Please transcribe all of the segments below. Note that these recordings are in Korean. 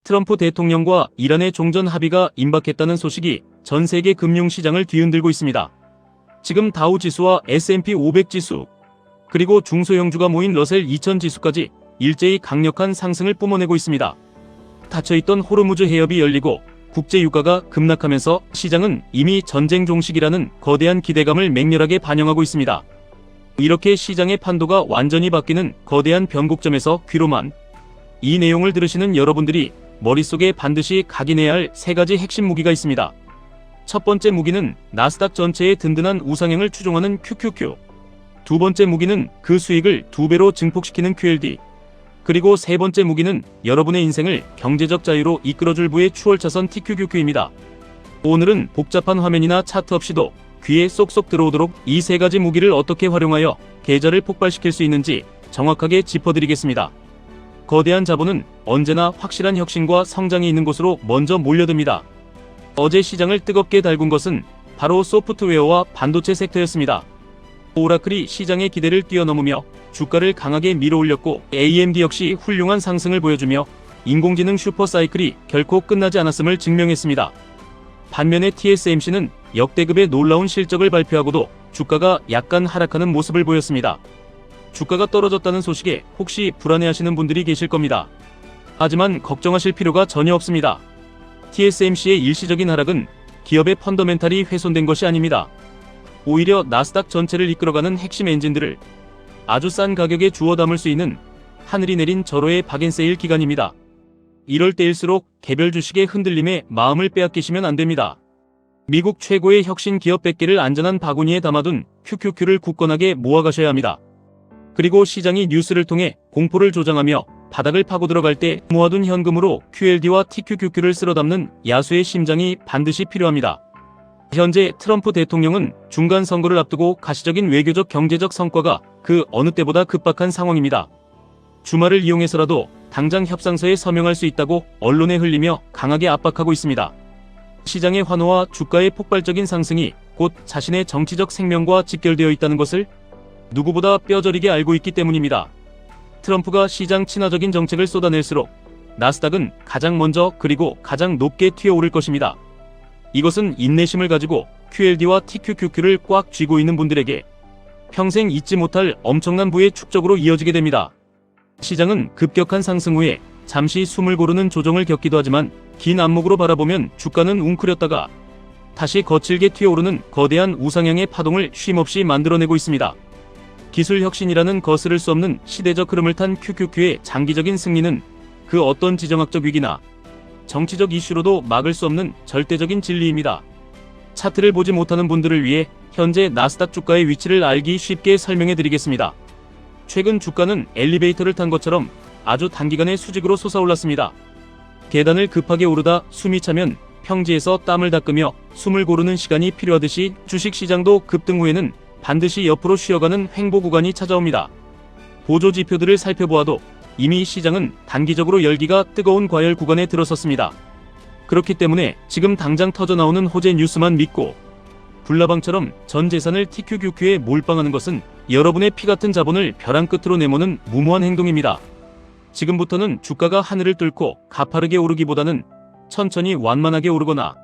트럼프 대통령과 이란의 종전 합의가 임박했다는 소식이 전 세계 금융시장을 뒤흔들고 있습니다. 지금 다우 지수와 S&P 500 지수, 그리고 중소형주가 모인 러셀 2000 지수까지 일제히 강력한 상승을 뿜어내고 있습니다. 닫혀있던 호르무즈 해협이 열리고 국제 유가가 급락하면서 시장은 이미 전쟁 종식이라는 거대한 기대감을 맹렬하게 반영하고 있습니다. 이렇게 시장의 판도가 완전히 바뀌는 거대한 변곡점에서 귀로만 이 내용을 들으시는 여러분들이 머릿속에 반드시 각인해야 할 세 가지 핵심 무기가 있습니다. 첫 번째 무기는 나스닥 전체의 든든한 우상향을 추종하는 QQQ. 두 번째 무기는 그 수익을 2배로 증폭시키는 QLD. 그리고 세 번째 무기는 여러분의 인생을 경제적 자유로 이끌어줄 부의 추월차선 TQQQ입니다. 오늘은 복잡한 화면이나 차트 없이도 귀에 쏙쏙 들어오도록 이 세 가지 무기를 어떻게 활용하여 계좌를 폭발시킬 수 있는지 정확하게 짚어드리겠습니다. 거대한 자본은 언제나 확실한 혁신과 성장이 있는 곳으로 먼저 몰려듭니다. 어제 시장을 뜨겁게 달군 것은 바로 소프트웨어와 반도체 섹터였습니다. 오라클이 시장의 기대를 뛰어넘으며 주가를 강하게 밀어올렸고 AMD 역시 훌륭한 상승을 보여주며 인공지능 슈퍼사이클이 결코 끝나지 않았음을 증명했습니다. 반면에 TSMC는 역대급의 놀라운 실적을 발표하고도 주가가 약간 하락하는 모습을 보였습니다. 주가가 떨어졌다는 소식에 혹시 불안해하시는 분들이 계실 겁니다. 하지만 걱정하실 필요가 전혀 없습니다. TSMC의 일시적인 하락은 기업의 펀더멘탈이 훼손된 것이 아닙니다. 오히려 나스닥 전체를 이끌어가는 핵심 엔진들을 아주 싼 가격에 주워 담을 수 있는 하늘이 내린 절호의 박앤세일 기간입니다. 이럴 때일수록 개별 주식의 흔들림에 마음을 빼앗기시면 안됩니다. 미국 최고의 혁신 기업 100개를 안전한 바구니에 담아둔 QQQ를 굳건하게 모아가셔야 합니다. 그리고 시장이 뉴스를 통해 공포를 조장하며 바닥을 파고 들어갈 때 모아둔 현금으로 QLD와 TQQQ를 쓸어 담는 야수의 심장이 반드시 필요합니다. 현재 트럼프 대통령은 중간 선거를 앞두고 가시적인 외교적 경제적 성과가 그 어느 때보다 급박한 상황입니다. 주말을 이용해서라도 당장 협상서에 서명할 수 있다고 언론에 흘리며 강하게 압박하고 있습니다. 시장의 환호와 주가의 폭발적인 상승이 곧 자신의 정치적 생명과 직결되어 있다는 것을 누구보다 뼈저리게 알고 있기 때문입니다. 트럼프가 시장 친화적인 정책을 쏟아낼수록 나스닥은 가장 먼저 그리고 가장 높게 튀어오를 것입니다. 이것은 인내심을 가지고 QLD와 TQQQ를 꽉 쥐고 있는 분들에게 평생 잊지 못할 엄청난 부의 축적으로 이어지게 됩니다. 시장은 급격한 상승 후에 잠시 숨을 고르는 조정을 겪기도 하지만 긴 안목으로 바라보면 주가는 웅크렸다가 다시 거칠게 튀어오르는 거대한 우상향의 파동을 쉼없이 만들어내고 있습니다. 기술 혁신이라는 거스를 수 없는 시대적 흐름을 탄 QQQ의 장기적인 승리는 그 어떤 지정학적 위기나 정치적 이슈로도 막을 수 없는 절대적인 진리입니다. 차트를 보지 못하는 분들을 위해 현재 나스닥 주가의 위치를 알기 쉽게 설명해 드리겠습니다. 최근 주가는 엘리베이터를 탄 것처럼 아주 단기간에 수직으로 솟아올랐습니다. 계단을 급하게 오르다 숨이 차면 평지에서 땀을 닦으며 숨을 고르는 시간이 필요하듯이 주식시장도 급등 후에는 반드시 옆으로 쉬어가는 횡보 구간이 찾아옵니다. 보조 지표들을 살펴보아도 이미 시장은 단기적으로 열기가 뜨거운 과열 구간에 들어섰습니다. 그렇기 때문에 지금 당장 터져나오는 호재 뉴스만 믿고 불나방처럼 전 재산을 TQQQ에 몰빵하는 것은 여러분의 피같은 자본을 벼랑 끝으로 내모는 무모한 행동입니다. 지금부터는 주가가 하늘을 뚫고 가파르게 오르기보다는 천천히 완만하게 오르거나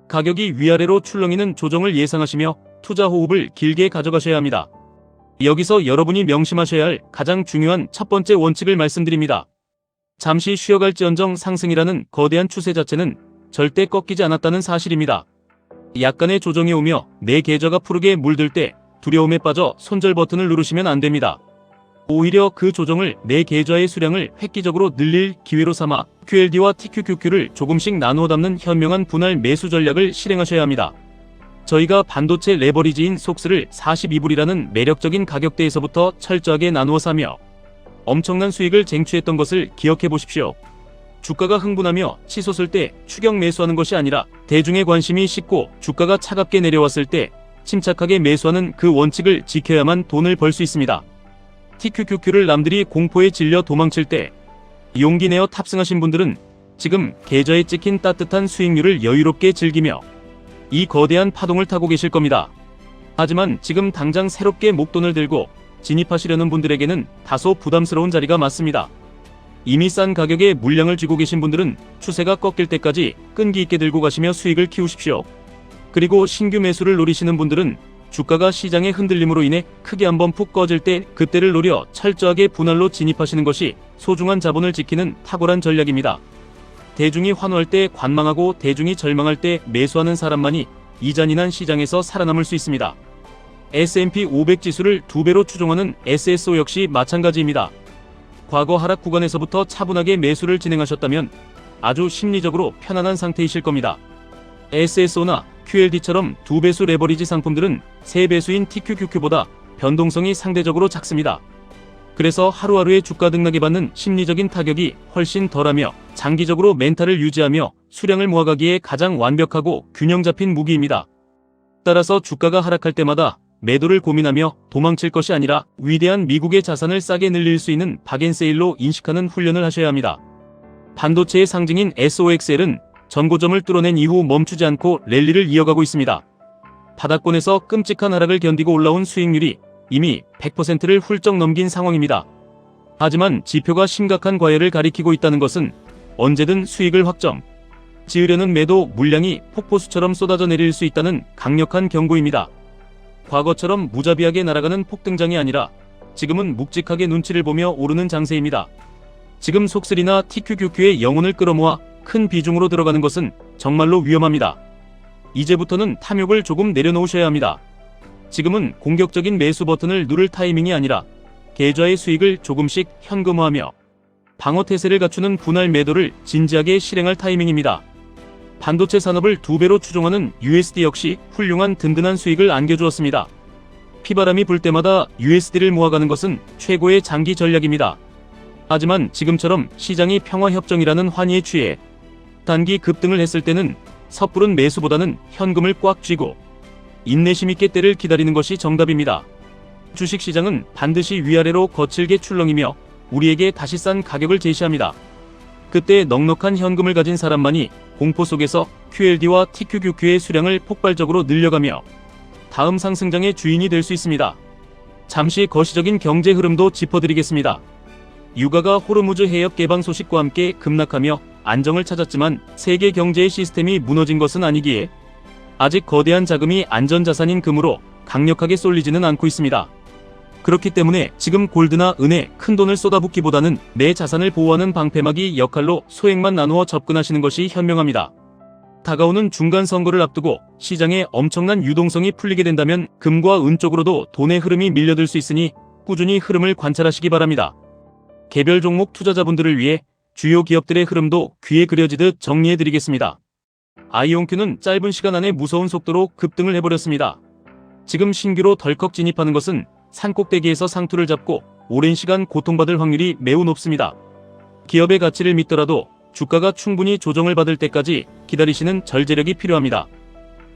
가격이 위아래로 출렁이는 조정을 예상하시며 투자 호흡을 길게 가져가셔야 합니다. 여기서 여러분이 명심하셔야 할 가장 중요한 첫 번째 원칙을 말씀드립니다. 잠시 쉬어갈지언정 상승이라는 거대한 추세 자체는 절대 꺾이지 않았다는 사실입니다. 약간의 조정이 오며 내 계좌가 푸르게 물들 때 두려움에 빠져 손절 버튼을 누르시면 안됩니다. 오히려 그 조정을 내 계좌의 수량을 획기적으로 늘릴 기회로 삼아 QLD와 TQQQ를 조금씩 나누어 담는 현명한 분할 매수 전략을 실행하셔야 합니다. 저희가 반도체 레버리지인 속스를 42불이라는 매력적인 가격대에서부터 철저하게 나누어 사며 엄청난 수익을 쟁취했던 것을 기억해 보십시오. 주가가 흥분하며 치솟을 때 추격 매수하는 것이 아니라 대중의 관심이 식고 주가가 차갑게 내려왔을 때 침착하게 매수하는 그 원칙을 지켜야만 돈을 벌 수 있습니다. TQQQ를 남들이 공포에 질려 도망칠 때 용기 내어 탑승하신 분들은 지금 계좌에 찍힌 따뜻한 수익률을 여유롭게 즐기며 이 거대한 파동을 타고 계실 겁니다. 하지만 지금 당장 새롭게 목돈을 들고 진입하시려는 분들에게는 다소 부담스러운 자리가 맞습니다. 이미 싼 가격에 물량을 쥐고 계신 분들은 추세가 꺾일 때까지 끈기 있게 들고 가시며 수익을 키우십시오. 그리고 신규 매수를 노리시는 분들은 주가가 시장의 흔들림으로 인해 크게 한번 푹 꺼질 때 그때를 노려 철저하게 분할로 진입하시는 것이 소중한 자본을 지키는 탁월한 전략입니다. 대중이 환호할 때 관망하고 대중이 절망할 때 매수하는 사람만이 이 잔인한 시장에서 살아남을 수 있습니다. S&P 500 지수를 2배로 추종하는 SSO 역시 마찬가지입니다. 과거 하락 구간에서부터 차분하게 매수를 진행하셨다면 아주 심리적으로 편안한 상태이실 겁니다. SSO나 QLD처럼 2배수 레버리지 상품들은 3배수인 TQQQ보다 변동성이 상대적으로 작습니다. 그래서 하루하루의 주가 등락에 받는 심리적인 타격이 훨씬 덜하며 장기적으로 멘탈을 유지하며 수량을 모아가기에 가장 완벽하고 균형 잡힌 무기입니다. 따라서 주가가 하락할 때마다 매도를 고민하며 도망칠 것이 아니라 위대한 미국의 자산을 싸게 늘릴 수 있는 박앤세일로 인식하는 훈련을 하셔야 합니다. 반도체의 상징인 SOXL은 전고점을 뚫어낸 이후 멈추지 않고 랠리를 이어가고 있습니다. 바닥권에서 끔찍한 하락을 견디고 올라온 수익률이 이미 100%를 훌쩍 넘긴 상황입니다. 하지만 지표가 심각한 과열을 가리키고 있다는 것은 언제든 수익을 확정 지으려는 매도 물량이 폭포수처럼 쏟아져 내릴 수 있다는 강력한 경고입니다. 과거처럼 무자비하게 날아가는 폭등장이 아니라 지금은 묵직하게 눈치를 보며 오르는 장세입니다. 지금 속쓰리나 TQQQ의 영혼을 끌어모아 큰 비중으로 들어가는 것은 정말로 위험합니다. 이제부터는 탐욕을 조금 내려놓으셔야 합니다. 지금은 공격적인 매수 버튼을 누를 타이밍이 아니라 계좌의 수익을 조금씩 현금화하며 방어태세를 갖추는 분할 매도를 진지하게 실행할 타이밍입니다. 반도체 산업을 2배로 추종하는 USD 역시 훌륭한 든든한 수익을 안겨주었습니다. 피바람이 불 때마다 USD를 모아가는 것은 최고의 장기 전략입니다. 하지만 지금처럼 시장이 평화협정이라는 환희에 취해 단기 급등을 했을 때는 섣부른 매수보다는 현금을 꽉 쥐고 인내심 있게 때를 기다리는 것이 정답입니다. 주식시장은 반드시 위아래로 거칠게 출렁이며 우리에게 다시 싼 가격을 제시합니다. 그때 넉넉한 현금을 가진 사람만이 공포 속에서 QLD와 TQQQ의 수량을 폭발적으로 늘려가며 다음 상승장의 주인이 될 수 있습니다. 잠시 거시적인 경제 흐름도 짚어드리겠습니다. 유가가 호르무즈 해협 개방 소식과 함께 급락하며 안정을 찾았지만 세계 경제의 시스템이 무너진 것은 아니기에 아직 거대한 자금이 안전자산인 금으로 강력하게 쏠리지는 않고 있습니다. 그렇기 때문에 지금 골드나 은에 큰돈을 쏟아붓기보다는 내 자산을 보호하는 방패막이 역할로 소액만 나누어 접근하시는 것이 현명합니다. 다가오는 중간선거를 앞두고 시장에 엄청난 유동성이 풀리게 된다면 금과 은 쪽으로도 돈의 흐름이 밀려들 수 있으니 꾸준히 흐름을 관찰하시기 바랍니다. 개별 종목 투자자분들을 위해 주요 기업들의 흐름도 귀에 그려지듯 정리해드리겠습니다. 아이온큐는 짧은 시간 안에 무서운 속도로 급등을 해버렸습니다. 지금 신규로 덜컥 진입하는 것은 산꼭대기에서 상투를 잡고 오랜 시간 고통받을 확률이 매우 높습니다. 기업의 가치를 믿더라도 주가가 충분히 조정을 받을 때까지 기다리시는 절제력이 필요합니다.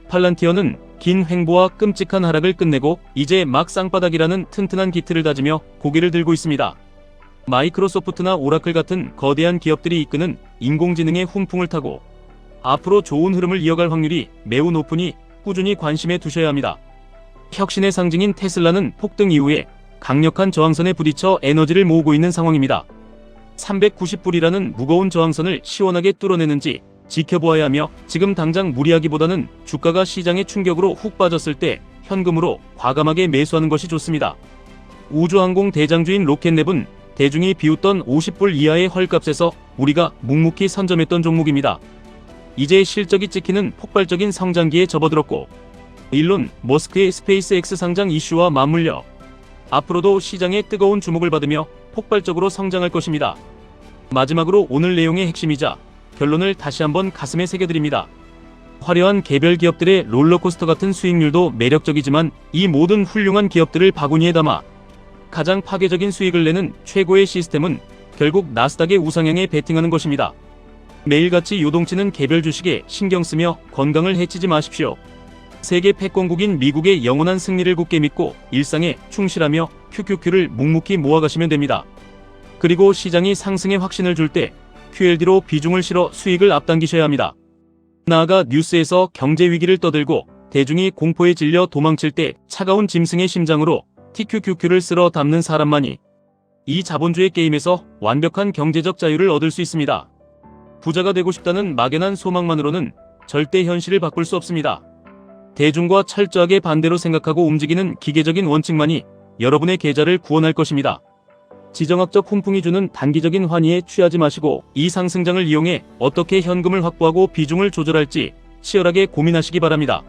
팔란티어는 긴 횡보와 끔찍한 하락을 끝내고 이제 막 쌍바닥이라는 튼튼한 기틀을 다지며 고개를 들고 있습니다. 마이크로소프트나 오라클 같은 거대한 기업들이 이끄는 인공지능의 훈풍을 타고 앞으로 좋은 흐름을 이어갈 확률이 매우 높으니 꾸준히 관심에 두셔야 합니다. 혁신의 상징인 테슬라는 폭등 이후에 강력한 저항선에 부딪혀 에너지를 모으고 있는 상황입니다. 390불이라는 무거운 저항선을 시원하게 뚫어내는지 지켜보아야 하며 지금 당장 무리하기보다는 주가가 시장의 충격으로 훅 빠졌을 때 현금으로 과감하게 매수하는 것이 좋습니다. 우주항공 대장주인 로켓랩은 대중이 비웃던 50불 이하의 헐값에서 우리가 묵묵히 선점했던 종목입니다. 이제 실적이 찍히는 폭발적인 성장기에 접어들었고 일론 머스크의 스페이스X 상장 이슈와 맞물려 앞으로도 시장의 뜨거운 주목을 받으며 폭발적으로 성장할 것입니다. 마지막으로 오늘 내용의 핵심이자 결론을 다시 한번 가슴에 새겨드립니다. 화려한 개별 기업들의 롤러코스터 같은 수익률도 매력적이지만 이 모든 훌륭한 기업들을 바구니에 담아 가장 파괴적인 수익을 내는 최고의 시스템은 결국 나스닥의 우상향에 베팅하는 것입니다. 매일같이 요동치는 개별 주식에 신경 쓰며 건강을 해치지 마십시오. 세계 패권국인 미국의 영원한 승리를 굳게 믿고 일상에 충실하며 QQQ를 묵묵히 모아가시면 됩니다. 그리고 시장이 상승의 확신을 줄 때 QLD로 비중을 실어 수익을 앞당기셔야 합니다. 나아가 뉴스에서 경제 위기를 떠들고 대중이 공포에 질려 도망칠 때 차가운 짐승의 심장으로 TQQQ를 쓸어 담는 사람만이 이 자본주의 게임에서 완벽한 경제적 자유를 얻을 수 있습니다. 부자가 되고 싶다는 막연한 소망만으로는 절대 현실을 바꿀 수 없습니다. 대중과 철저하게 반대로 생각하고 움직이는 기계적인 원칙만이 여러분의 계좌를 구원할 것입니다. 지정학적 훈풍이 주는 단기적인 환희에 취하지 마시고 이 상승장을 이용해 어떻게 현금을 확보하고 비중을 조절할지 치열하게 고민하시기 바랍니다.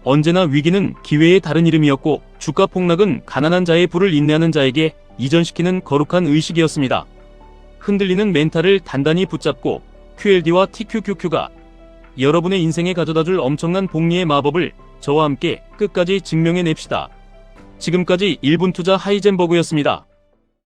언제나 위기는 기회의 다른 이름이었고 주가 폭락은 가난한 자의 부를 인내하는 자에게 이전시키는 거룩한 의식이었습니다. 흔들리는 멘탈을 단단히 붙잡고 QLD와 TQQQ가 여러분의 인생에 가져다줄 엄청난 복리의 마법을 저와 함께 끝까지 증명해냅시다. 지금까지 1분 투자 하이젠버그였습니다.